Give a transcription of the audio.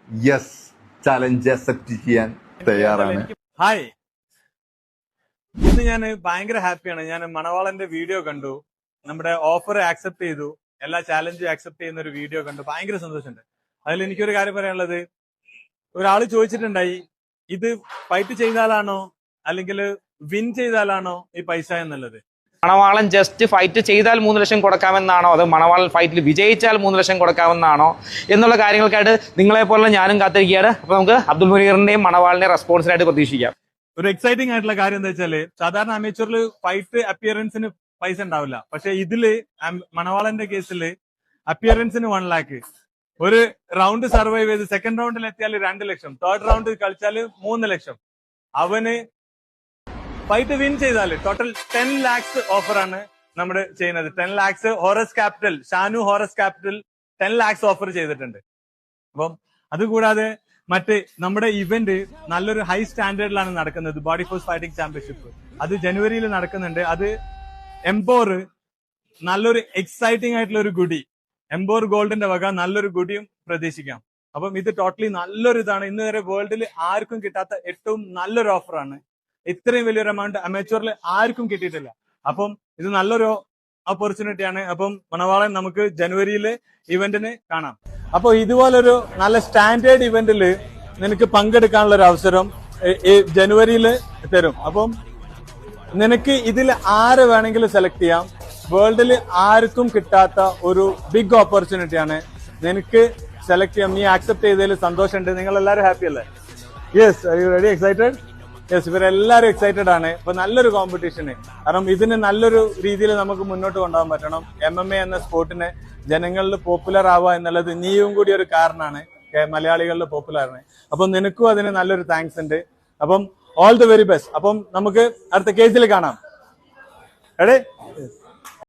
Yes, challenge accept ചെയ്യാൻ തയ്യാറാണ്. Hi, ഇന്ന് ഞാൻ ഭയങ്കര ഹാപ്പിയാണ്. ഞാൻ മണവാളന്റെ വീഡിയോ കണ്ടു, നമ്മുടെ ഓഫർ ആക്സെപ്റ്റ് ചെയ്തു, എല്ലാ ചാലഞ്ചും ആക്സെപ്റ്റ് ചെയ്യുന്ന ഒരു വീഡിയോ കണ്ടു. ഭയങ്കര സന്തോഷമുണ്ട്. അതിൽ എനിക്കൊരു കാര്യം പറയാനുള്ളത്, ഒരാള് ചോദിച്ചിട്ടുണ്ടായി, ഇത് ഫൈറ്റ് ചെയ്താലാണോ അല്ലെങ്കിൽ വിൻ ചെയ്താലാണോ ഈ പൈസ എന്നുള്ളത്. മണവാളൻ ജസ്റ്റ് ഫൈറ്റ് ചെയ്താൽ 3 ലക്ഷം കൊടുക്കാമെന്നാണോ, അത് മണവാളൻ ഫൈറ്റിൽ വിജയിച്ചാൽ 3 ലക്ഷം കൊടുക്കാമെന്നാണോ എന്നുള്ള കാര്യങ്ങൾക്കായിട്ട് നിങ്ങളെപ്പോലെ ഞാനും കാത്തിരിക്കുകയാണ്. അപ്പൊ നമുക്ക് അബ്ദുൽ മുനീറിന്റെയും മണവാളിന്റെയും റെസ്പോൺസിനായിട്ട് പ്രതീക്ഷിക്കാം. ഒരു എക്സൈറ്റിംഗ് ആയിട്ടുള്ള കാര്യം എന്താ വെച്ചാല്, സാധാരണ അമേച്ചറിൽ ഫൈറ്റ് അപ്പിയറൻസിന് പൈസ ഉണ്ടാവില്ല. പക്ഷെ ഇതില് മണവാളന്റെ കേസില് അപ്പിയറൻസിന് 1 lakh, ഒരു റൗണ്ട് സർവൈവ് ചെയ്ത് സെക്കൻഡ് റൗണ്ടിൽ എത്തിയാൽ 2 ലക്ഷം, തേർഡ് റൗണ്ട് കളിച്ചാൽ 3 ലക്ഷം, അവന് ഫൈറ്റ് വിൻ ചെയ്താൽ ടോട്ടൽ 10 lakhs ഓഫറാണ് നമ്മൾ ചെയ്യുന്നത്. 10 lakhs Horace capital, Shanu Horace capital 10 lakhs offer ചെയ്തിട്ടുണ്ട്. അപ്പം അതുകൂടാതെ മറ്റ് നമ്മുടെ ഇവന്റ് നല്ലൊരു ഹൈ സ്റ്റാൻഡേർഡിലാണ് നടക്കുന്നത്. ബോഡി ഫോഴ്സ് ഫൈറ്റിംഗ് ചാമ്പ്യൻഷിപ്പ് അത് ജനുവരിയിൽ നടക്കുന്നുണ്ട്. അത് എംപോർ നല്ലൊരു എക്സൈറ്റിംഗ് ആയിട്ടുള്ള ഒരു ഗുഡി, എംപോർ ഗോൾഡിന്റെ വക നല്ലൊരു ഗുഡിയും പ്രതീക്ഷിക്കാം. അപ്പം ഇത് ടോട്ടലി നല്ലൊരു ഇതാണ്. ഇന്ന് വരെ വേൾഡിൽ ആർക്കും കിട്ടാത്ത ഏറ്റവും നല്ലൊരു ഓഫറാണ്. ഇത്രയും വലിയൊരു എമൗണ്ട് അമേച്ചറിൽ ആർക്കും കിട്ടിയിട്ടില്ല. അപ്പം ഇത് നല്ലൊരു ഓപ്പർച്യൂണിറ്റിയാണ്. അപ്പം മണവാളൻ നമുക്ക് ജനുവരിയിലെ ഇവന്റിന് കാണാം. അപ്പൊ ഇതുപോലൊരു നല്ല സ്റ്റാൻഡേർഡ് ഇവന്റിൽ നിനക്ക് പങ്കെടുക്കാനുള്ള ഒരു അവസരം ജനുവരിയിൽ തരും. അപ്പം നിനക്ക് ഇതിൽ ആരെ വേണമെങ്കിലും സെലക്ട് ചെയ്യാം. വേൾഡിൽ ആർക്കും കിട്ടാത്ത ഒരു ബിഗ് ഓപ്പർച്യൂണിറ്റിയാണ്. നിനക്ക് സെലക്ട് ചെയ്യാം. നീ ആക്സെപ്റ്റ് ചെയ്തതിൽ സന്തോഷമുണ്ട്. നിങ്ങൾ എല്ലാവരും ഹാപ്പി അല്ലേ? Yes, are you ready? Excited? Yes, ഇവരെല്ലാവരും എക്സൈറ്റഡ് ആണ്. ഇപ്പൊ നല്ലൊരു കോമ്പറ്റീഷന്, കാരണം ഇതിന് നല്ലൊരു രീതിയിൽ നമുക്ക് മുന്നോട്ട് കൊണ്ടുപോകാൻ പറ്റണം. MMA എന്ന സ്പോർട്ടിനെ ജനങ്ങളിൽ പോപ്പുലർ ആവുക എന്നുള്ളത് നീയും കൂടി ഒരു കാരണമാണ് മലയാളികളിൽ പോപ്പുലറാണ്. അപ്പം നിനക്കും അതിന് നല്ലൊരു താങ്ക്സ് ഉണ്ട്. അപ്പം ഓൾ ദി വെരി ബെസ്റ്റ്. അപ്പം നമുക്ക് അടുത്ത കേസിൽ കാണാം. എടേ